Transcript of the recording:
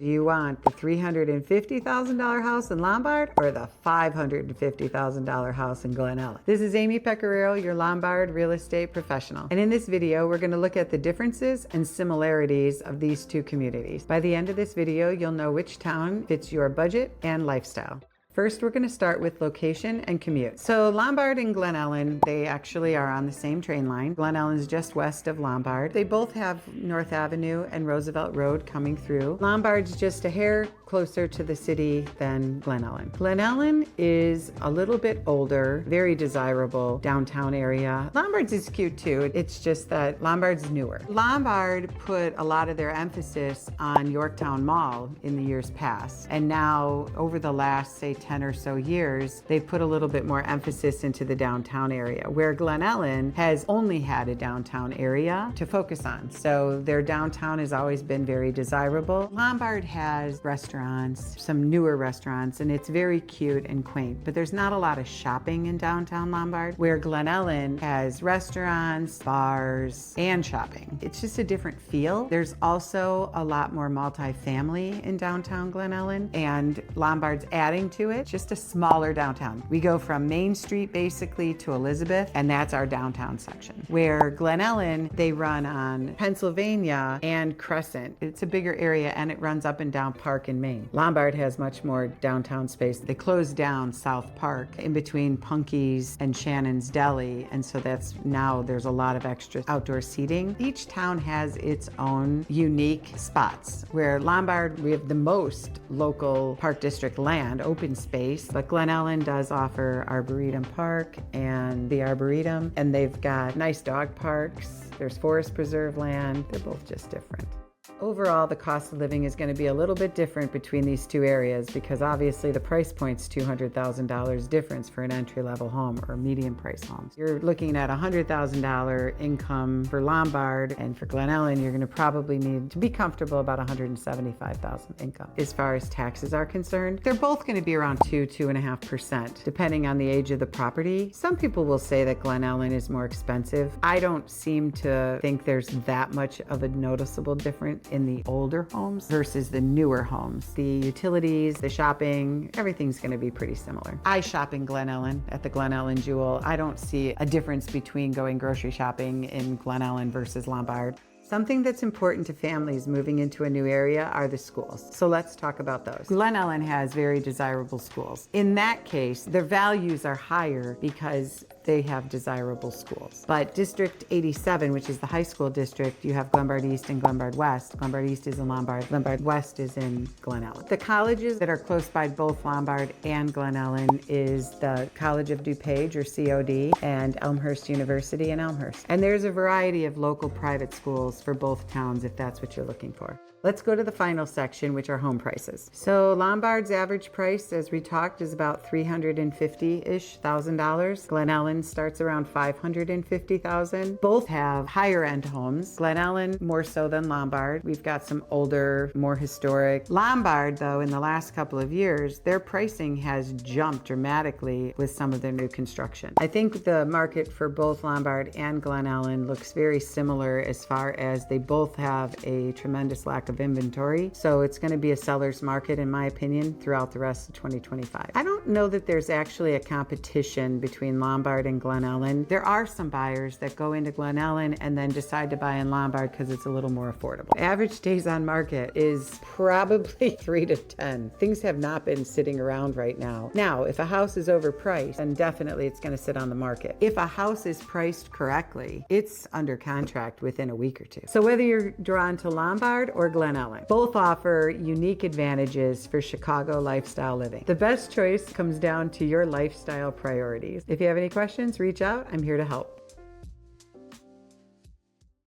Do you want the $350,000 house in Lombard or the $550,000 house in Glen Ellyn? This is Amy Pecoraro, your Lombard real estate professional. And in this video, we're going to look at the differences and similarities of these two communities. By the end of this video, you'll know which town fits your budget and lifestyle. First, we're going to start with location and commute. So Lombard and Glen Ellyn, they actually are on the same train line. Glen Ellyn's just west of Lombard. They both have North Avenue and Roosevelt Road coming through. Lombard's just a hair closer to the city than Glen Ellyn. Glen Ellyn is a little bit older, very desirable downtown area. Lombard's is cute too. It's just that Lombard's newer. Lombard put a lot of their emphasis on Yorktown Mall in the years past. And now over the last, say, 10 or so years, they've put a little bit more emphasis into the downtown area, where Glen Ellyn has only had a downtown area to focus on. So their downtown has always been very desirable. Lombard has restaurants, some newer restaurants, and it's very cute and quaint, but there's not a lot of shopping in downtown Lombard, where Glen Ellyn has restaurants, bars, and shopping. It's just a different feel. There's also a lot more multifamily in downtown Glen Ellyn, and Lombard's adding to it, just a smaller downtown. We go from Main Street basically to Elizabeth, and that's our downtown section. Where Glen Ellyn, they run on Pennsylvania and Crescent. It's a bigger area and it runs up and down Park in Maine. Lombard has much more downtown space. They closed down South Park in between Punky's and Shannon's Deli, and so that's now there's a lot of extra outdoor seating. Each town has its own unique spots. Where Lombard, we have the most local Park District land, open space, but Glen Ellyn does offer Arboretum Park and the Arboretum, and they've got nice dog parks. There's forest preserve land. They're both just different. Overall, the cost of living is going to be a little bit different between these two areas because obviously the price point's $200,000 difference for an entry-level home or medium price homes. You're looking at $100,000 income for Lombard, and for Glen Ellyn, you're going to probably need to be comfortable about $175,000 income. As far as taxes are concerned, they're both going to be around 2.5%, depending on the age of the property. Some people will say that Glen Ellyn is more expensive. I don't seem to think there's that much of a noticeable difference in the older homes versus the newer homes. The utilities, the shopping, everything's going to be pretty similar. I shop in Glen Ellyn at the Glen Ellyn Jewel. I don't see a difference between going grocery shopping in Glen Ellyn versus Lombard. Something that's important to families moving into a new area are the schools. So let's talk about those. Glen Ellyn has very desirable schools. In that case, their values are higher because they have desirable schools. But District 87, which is the high school district, you have Lombard East and Lombard West. Lombard East is in Lombard. Lombard West is in Glen Ellyn. The colleges that are close by both Lombard and Glen Ellyn is the College of DuPage, or COD, and Elmhurst University in Elmhurst. And there's a variety of local private schools for both towns if that's what you're looking for. Let's go to the final section, which are home prices. So Lombard's average price, as we talked, is about $350,000. Glen Ellyn starts around $550,000. Both have higher end homes. Glen Ellyn more so than Lombard. We've got some older, more historic. Lombard, though, in the last couple of years, their pricing has jumped dramatically with some of their new construction. I think the market for both Lombard and Glen Ellyn looks very similar as far as they both have a tremendous lack of inventory. So it's going to be a seller's market, in my opinion, throughout the rest of 2025. I don't know that there's actually a competition between Lombard and Glen Ellyn. There are some buyers that go into Glen Ellyn and then decide to buy in Lombard because it's a little more affordable. Average days on market is probably 3 to 10. Things have not been sitting around right now. Now, if a house is overpriced, then definitely it's going to sit on the market. If a house is priced correctly, it's under contract within a week or two. So whether you're drawn to Lombard or Glen Ellyn, both offer unique advantages for Chicago lifestyle living. The best choice comes down to your lifestyle priorities. If you have any questions, reach out. I'm here to help.